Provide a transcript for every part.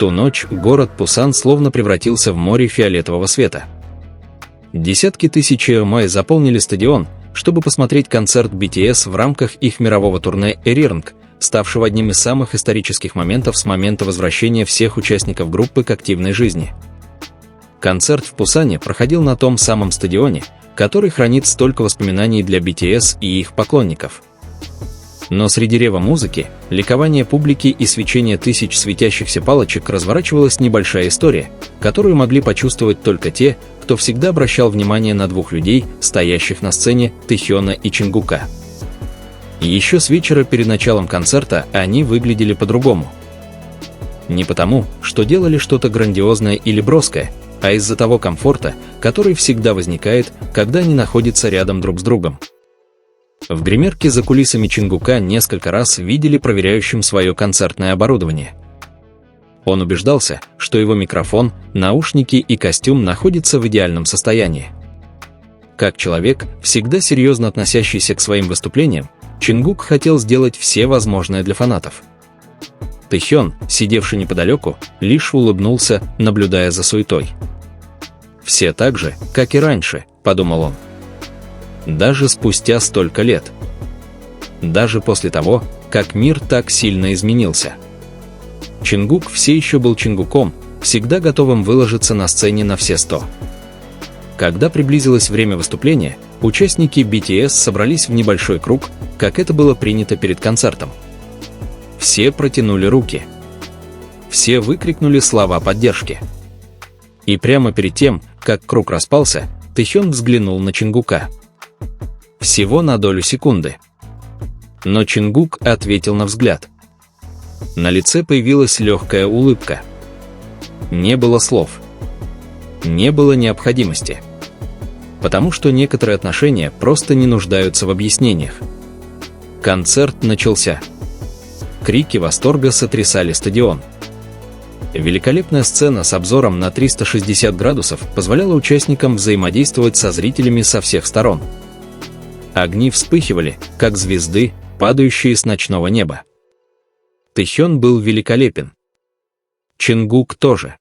ту ночь город Пусан словно превратился в море фиолетового света. Десятки тысяч AOMI заполнили стадион, чтобы посмотреть концерт BTS в рамках их мирового турне Arirang, ставшего одним из самых исторических моментов с момента возвращения всех участников группы к активной жизни. Концерт в Пусане проходил на том самом стадионе, который хранит столько воспоминаний для BTS и их поклонников. Но среди рева музыки, ликования публики и свечения тысяч светящихся палочек разворачивалась небольшая история, которую могли почувствовать только те, кто всегда обращал внимание на двух людей, стоящих на сцене, Тэхёна и Чингука. Еще с вечера перед началом концерта они выглядели по-другому. Не потому, что делали что-то грандиозное или броское, а из-за того комфорта, который всегда возникает, когда они находятся рядом друг с другом. В гримерке за кулисами Чингука несколько раз видели проверяющим свое концертное оборудование. Он убеждался, что его микрофон, наушники и костюм находятся в идеальном состоянии. Как человек, всегда серьезно относящийся к своим выступлениям, Чингук хотел сделать все возможное для фанатов. Тэхён, сидевший неподалеку, лишь улыбнулся, наблюдая за суетой. «Все так же, как и раньше», — подумал он. Даже спустя столько лет. Даже после того, как мир так сильно изменился. Чингук все еще был Чингуком, всегда готовым выложиться на сцене на все 100. Когда приблизилось время выступления, участники BTS собрались в небольшой круг, как это было принято перед концертом. Все протянули руки. Все выкрикнули слова поддержки. И прямо перед тем, как круг распался, Тэхён взглянул на Чингука. Всего на долю секунды. Но Чингук ответил на взгляд. На лице появилась легкая улыбка. Не было слов. Не было необходимости. Потому что некоторые отношения просто не нуждаются в объяснениях. Концерт начался. Крики восторга сотрясали стадион. Великолепная сцена с обзором на 360 градусов позволяла участникам взаимодействовать со зрителями со всех сторон. Огни вспыхивали, как звезды, падающие с ночного неба. Тэхён был великолепен. Чингук тоже.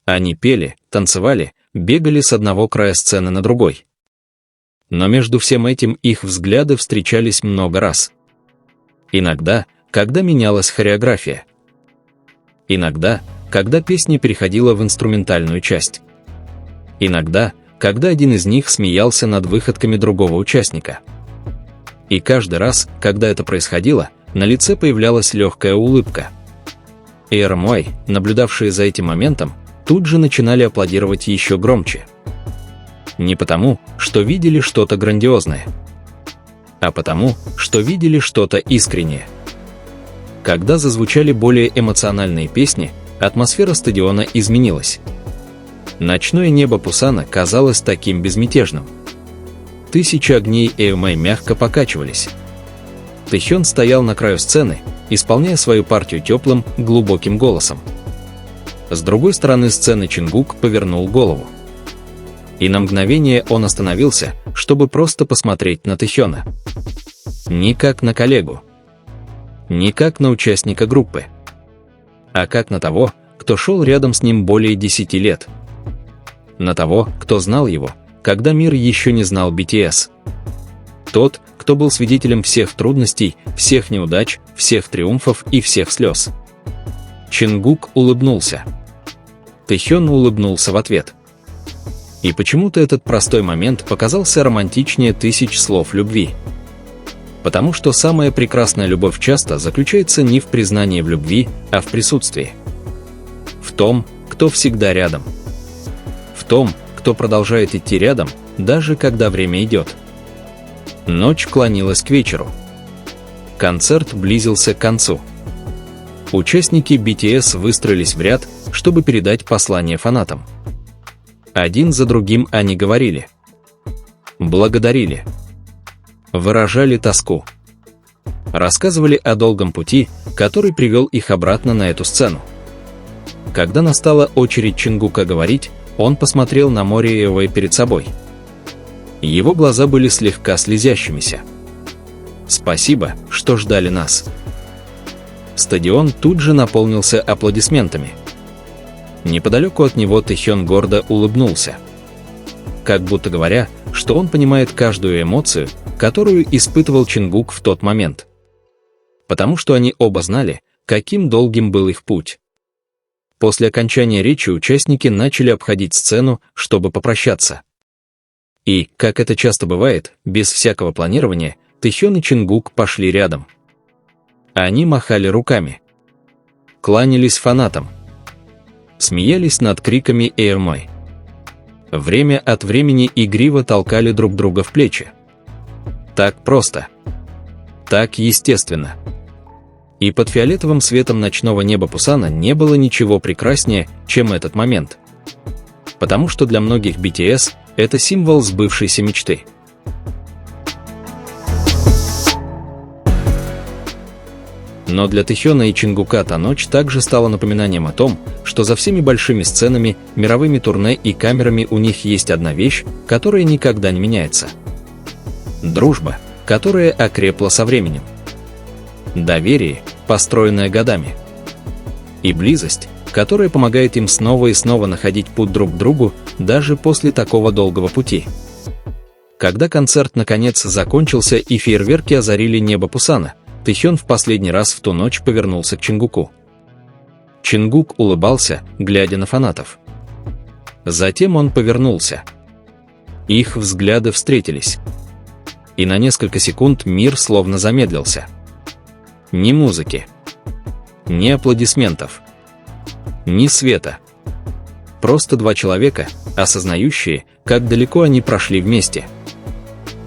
Они пели, танцевали, бегали с одного края сцены на другой. Но между всем этим их взгляды встречались много раз. Иногда, когда менялась хореография. Иногда, когда песня переходила в инструментальную часть. Иногда, когда один из них смеялся над выходками другого участника. И каждый раз, когда это происходило, на лице появлялась легкая улыбка. AOMI, наблюдавшие за этим моментом, тут же начинали аплодировать еще громче. Не потому, что видели что-то грандиозное, а потому, что видели что-то искреннее. Когда зазвучали более эмоциональные песни, атмосфера стадиона изменилась. Ночное небо Пусана казалось таким безмятежным. Тысячи огней AOMI мягко покачивались. Тэхён стоял на краю сцены, исполняя свою партию теплым, глубоким голосом. С другой стороны сцены Чингук повернул голову. И на мгновение он остановился, чтобы просто посмотреть на Тэхёна. Не как на коллегу. Не как на участника группы. А как на того, кто шел рядом с ним более 10 лет. На того, кто знал его, когда мир еще не знал BTS. Тот, кто был свидетелем всех трудностей, всех неудач, всех триумфов и всех слез. Чингук улыбнулся. Тэхён улыбнулся в ответ. И почему-то этот простой момент показался романтичнее тысяч слов любви. Потому что самая прекрасная любовь часто заключается не в признании в любви, а в присутствии. В том, кто всегда рядом. В том, кто продолжает идти рядом, даже когда время идет. Ночь клонилась к вечеру. Концерт близился к концу. Участники BTS выстроились в ряд, чтобы передать послание фанатам. Один за другим они говорили. Благодарили. Выражали тоску. Рассказывали о долгом пути, который привел их обратно на эту сцену. Когда настала очередь Чингука говорить, он посмотрел на море AOMI перед собой. Его глаза были слегка слезящимися. «Спасибо, что ждали нас. стадион тут же наполнился аплодисментами. Неподалеку от него Тэхён гордо улыбнулся. Как будто говоря, что он понимает каждую эмоцию, которую испытывал Чингук в тот момент. Потому что они оба знали, каким долгим был их путь. После окончания речи участники начали обходить сцену, чтобы попрощаться. И, как это часто бывает, без всякого планирования, Тэхён и Чингук пошли рядом. Они махали руками, кланялись фанатам, смеялись над криками «Эйрмой». Время от времени игриво толкали друг друга в плечи. Так просто. Так естественно. И под фиолетовым светом ночного неба Пусана не было ничего прекраснее, чем этот момент. Потому что для многих BTS это символ сбывшейся мечты. Но для Тэхёна и Чингука та ночь также стала напоминанием о том, что за всеми большими сценами, мировыми турне и камерами у них есть одна вещь, которая никогда не меняется. Дружба, которая окрепла со временем. Доверие, построенное годами. И близость, которая помогает им снова и снова находить путь друг к другу, даже после такого долгого пути. Когда концерт наконец закончился и фейерверки озарили небо Пусана, Тэхён в последний раз в ту ночь повернулся к Чингуку. Чингук улыбался, глядя на фанатов. Затем он повернулся. Их взгляды встретились. И на несколько секунд мир словно замедлился. Ни музыки, ни аплодисментов, ни света. Просто два человека, осознающие, как далеко они прошли вместе.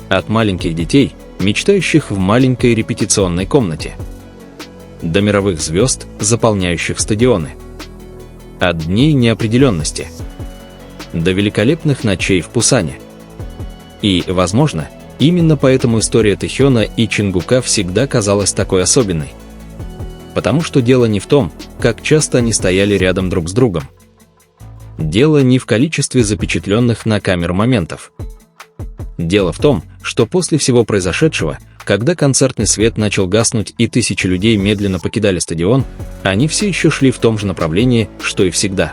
От маленьких детей, мечтающих в маленькой репетиционной комнате, до мировых звезд, заполняющих стадионы. От дней неопределенности до великолепных ночей в Пусане. И, возможно, именно поэтому история Тэхёна и Чингука всегда казалась такой особенной. Потому что дело не в том, как часто они стояли рядом друг с другом. Дело не в количестве запечатленных на камеру моментов. Дело в том, что после всего произошедшего, когда концертный свет начал гаснуть и тысячи людей медленно покидали стадион, они все еще шли в том же направлении, что и всегда.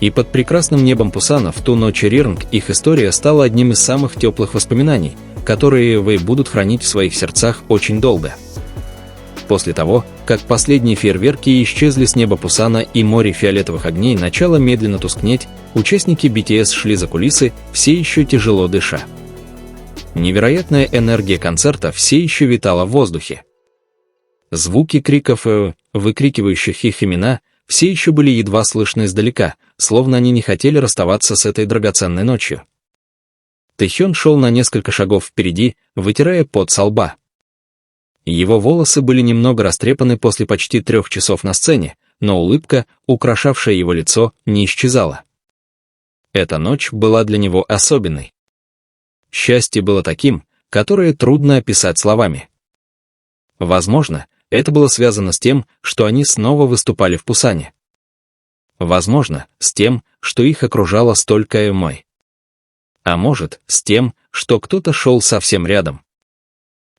И под прекрасным небом Пусана в ту ночь Рирнг их история стала одним из самых теплых воспоминаний, которые вы будут хранить в своих сердцах очень долго. После того, как последние фейерверки исчезли с неба Пусана и море фиолетовых огней начало медленно тускнеть, участники BTS шли за кулисы, все еще тяжело дыша. Невероятная энергия концерта все еще витала в воздухе. Звуки криков, выкрикивающих их имена, все еще были едва слышны издалека, словно они не хотели расставаться с этой драгоценной ночью. Тэхён шел на несколько шагов впереди, вытирая пот со лба. Его волосы были немного растрепаны после почти 3 часов на сцене, но улыбка, украшавшая его лицо, не исчезала. Эта ночь была для него особенной. Счастье было таким, которое трудно описать словами. Возможно, это было связано с тем, что они снова выступали в Пусане. Возможно, с тем, что их окружало столько эмоций. А может, с тем, что кто-то шел совсем рядом.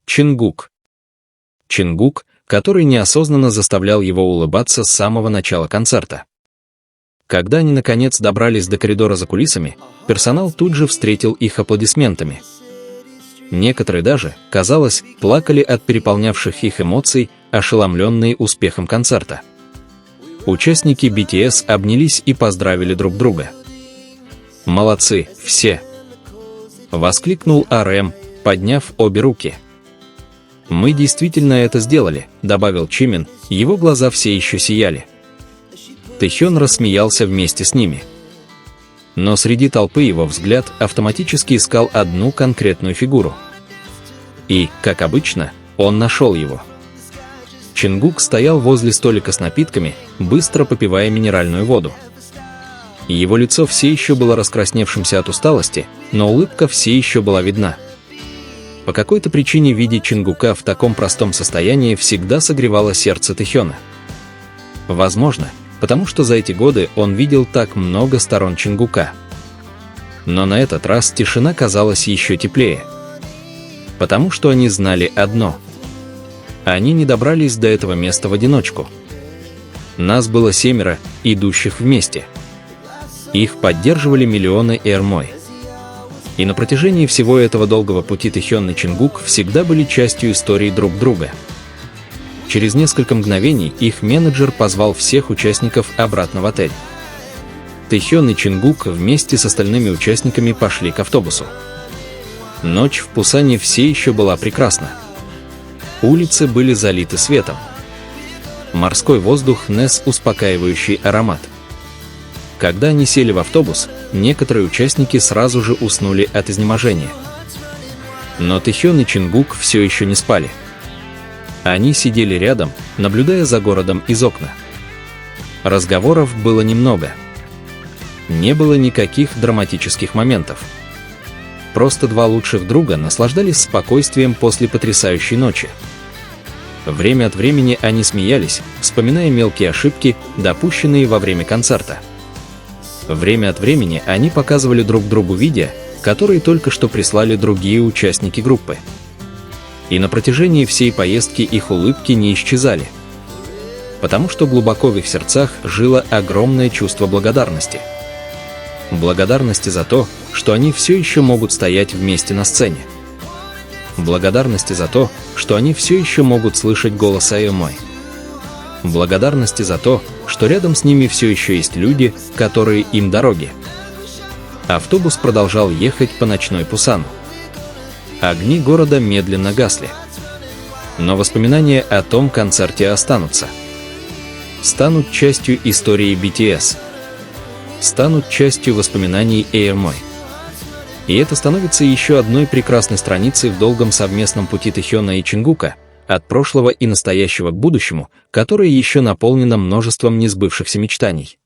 Чингук, который неосознанно заставлял его улыбаться с самого начала концерта. Когда они наконец добрались до коридора за кулисами, персонал тут же встретил их аплодисментами. Некоторые даже, казалось, плакали от переполнявших их эмоций, ошеломленные успехом концерта. Участники BTS обнялись и поздравили друг друга. «Молодцы, все!» — воскликнул RM, подняв обе руки. «Мы действительно это сделали», — добавил Чимин, его глаза все еще сияли. Тэхён рассмеялся вместе с ними. Но среди толпы его взгляд автоматически искал одну конкретную фигуру. И, как обычно, он нашел его. Чингук стоял возле столика с напитками, быстро попивая минеральную воду. Его лицо все еще было раскрасневшимся от усталости, но улыбка все еще была видна. По какой-то причине видеть Чингука в таком простом состоянии всегда согревало сердце Тэхёна. Возможно, потому что за эти годы он видел так много сторон Чингука. Но на этот раз тишина казалась еще теплее. Потому что они знали одно. Они не добрались до этого места в одиночку. Нас было 7, идущих вместе. Их поддерживали миллионы Эрмой. И на протяжении всего этого долгого пути Тэхён и Чингук всегда были частью истории друг друга. Через несколько мгновений их менеджер позвал всех участников обратно в отель. Тэхён и Чингук вместе с остальными участниками пошли к автобусу. Ночь в Пусане все еще была прекрасна. Улицы были залиты светом. Морской воздух нес успокаивающий аромат. Когда они сели в автобус, некоторые участники сразу же уснули от изнеможения. Но Тэхён и Чингук все еще не спали. Они сидели рядом, наблюдая за городом из окна. Разговоров было немного. Не было никаких драматических моментов. Просто два лучших друга наслаждались спокойствием после потрясающей ночи. Время от времени они смеялись, вспоминая мелкие ошибки, допущенные во время концерта. Время от времени они показывали друг другу видео, которые только что прислали другие участники группы. И на протяжении всей поездки их улыбки не исчезали. Потому что глубоко в их сердцах жило огромное чувство благодарности. Благодарности за то, что они все еще могут стоять вместе на сцене. Благодарности за то, что они все еще могут слышать голос Аэмой. Благодарности за то, что рядом с ними все еще есть люди, которые им дороги. Автобус продолжал ехать по ночной Пусану. Огни города медленно гасли. Но воспоминания о том концерте останутся. Станут частью истории BTS. Станут частью воспоминаний Аэмой. И это становится еще одной прекрасной страницей в долгом совместном пути Тэхёна и Чингука, от прошлого и настоящего к будущему, которое еще наполнено множеством несбывшихся мечтаний.